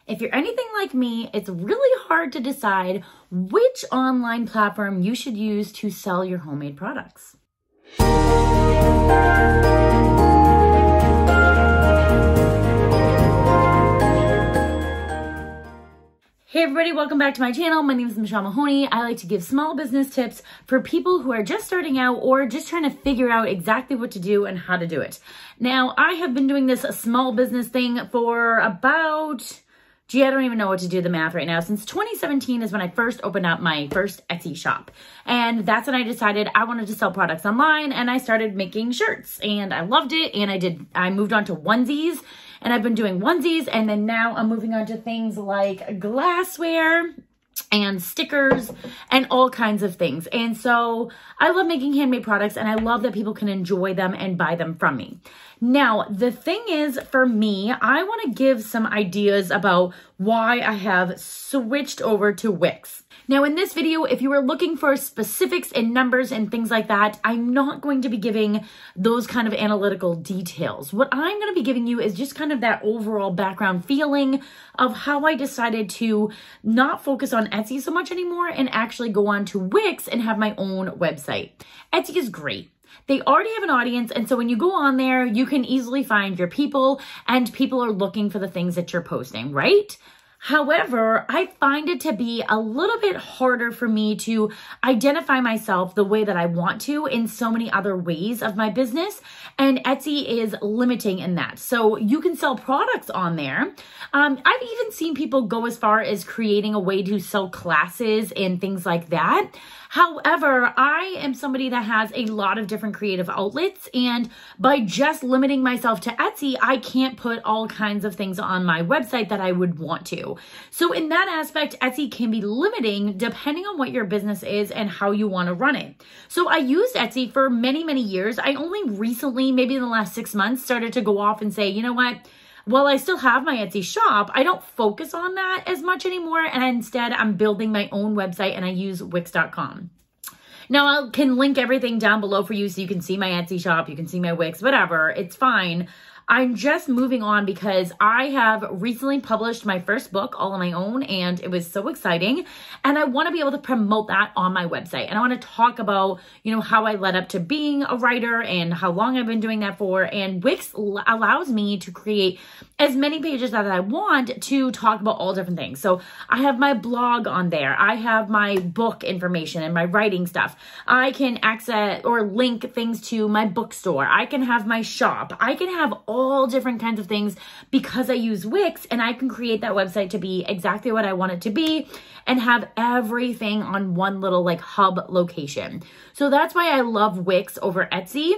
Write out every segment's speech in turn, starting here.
If you're anything like me, it's really hard to decide which online platform you should use to sell your homemade products. Hey everybody, welcome back to my channel. My name is Michelle Mahoney. I like to give small business tips for people who are just starting out or just trying to figure out exactly what to do and how to do it. Now, I have been doing this small business thing for about, I don't even know what to do the math right now. Since 2017 is when I first opened up my first Etsy shop. And that's when I decided I wanted to sell products online, and I started making shirts and I loved it. And I moved on to onesies, and I've been doing onesies, and then now I'm moving on to things like glassware and stickers and all kinds of things. And so I love making handmade products, and I love that people can enjoy them and buy them from me. Now, the thing is, for me, I want to give some ideas about why I have switched over to Wix. Now, in this video, if you are looking for specifics and numbers and things like that, I'm not going to be giving those kind of analytical details. What I'm going to be giving you is just kind of that overall background feeling of how I decided to not focus on Etsy so much anymore and actually go on to Wix and have my own website. Etsy is great. They already have an audience, and so when you go on there, you can easily find your people, and people are looking for the things that you're posting, right? However, I find it to be a little bit harder for me to identify myself the way that I want to in so many other ways of my business, and Etsy is limiting in that. So you can sell products on there. I've even seen people go as far as creating a way to sell classes and things like that. However, I am somebody that has a lot of different creative outlets, and by just limiting myself to Etsy, I can't put all kinds of things on my website that I would want to. So in that aspect, Etsy can be limiting depending on what your business is and how you want to run it. So I used Etsy for many, many years. I only recently, maybe in the last 6 months, started to go off and say, you know what? While I still have my Etsy shop, I don't focus on that as much anymore. And instead, I'm building my own website, and I use Wix.com. Now, I can link everything down below for you so you can see my Etsy shop, you can see my Wix, whatever. It's fine. I'm just moving on because I have recently published my first book all on my own, and it was so exciting. And I want to be able to promote that on my website. And I want to talk about, how I led up to being a writer and how long I've been doing that for. And Wix allows me to create as many pages that I want to talk about all different things. So I have my blog on there. I have my book information and my writing stuff. I can access or link things to my bookstore. I can have my shop. I can have all different kinds of things because I use Wix, and I can create that website to be exactly what I want it to be and have everything on one little hub location. So that's why I love Wix over Etsy.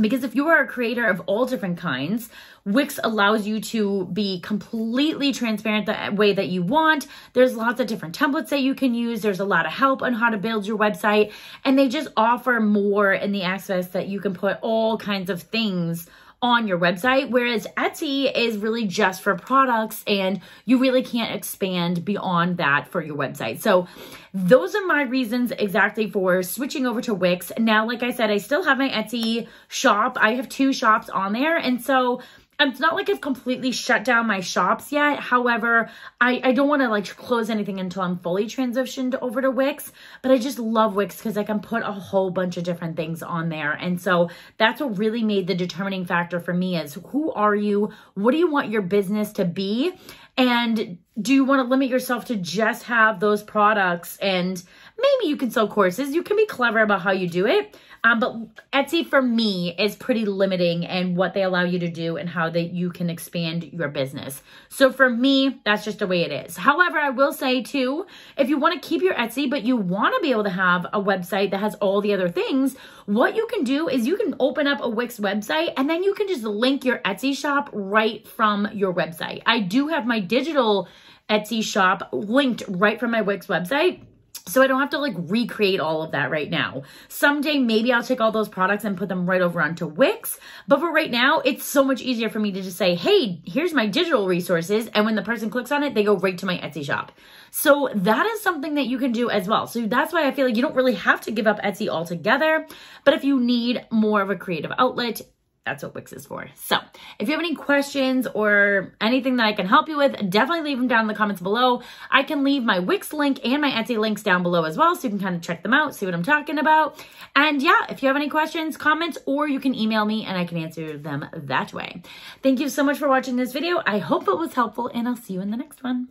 Because if you are a creator of all different kinds, Wix allows you to be completely transparent the way that you want. There's lots of different templates that you can use. There's a lot of help on how to build your website. And they just offer more in the access that you can put all kinds of things on your website, whereas Etsy is really just for products, and you really can't expand beyond that for your website. So those are my reasons exactly for switching over to Wix. Now, like I said, I still have my Etsy shop. I have 2 shops on there, and so it's not like I've completely shut down my shops yet. However, I don't want to close anything until I'm fully transitioned over to Wix, but I just love Wix because I can put a whole bunch of different things on there. And so that's what really made the determining factor for me is, who are you? What do you want your business to be? And do you want to limit yourself to just have those products? And maybe you can sell courses. You can be clever about how you do it. But Etsy for me is pretty limiting in what they allow you to do and how you can expand your business. So for me, that's just the way it is. However, I will say too, if you want to keep your Etsy, but you want to be able to have a website that has all the other things, what you can do is you can open up a Wix website, and then you can just link your Etsy shop right from your website. I do have my digital Etsy shop linked right from my Wix website. So I don't have to recreate all of that right now. Someday, maybe I'll take all those products and put them right over onto Wix. But for right now, it's so much easier for me to just say, hey, here's my digital resources. And when the person clicks on it, they go right to my Etsy shop. So that is something that you can do as well. So that's why I feel like you don't really have to give up Etsy altogether. But if you need more of a creative outlet, That's what Wix is for. So if you have any questions or anything that I can help you with, definitely leave them down in the comments below. I can leave my Wix link and my Etsy links down below as well, so you can kind of check them out, see what I'm talking about. And yeah, if you have any questions, comments, or you can email me and I can answer them that way. Thank you so much for watching this video. I hope it was helpful, and I'll see you in the next one.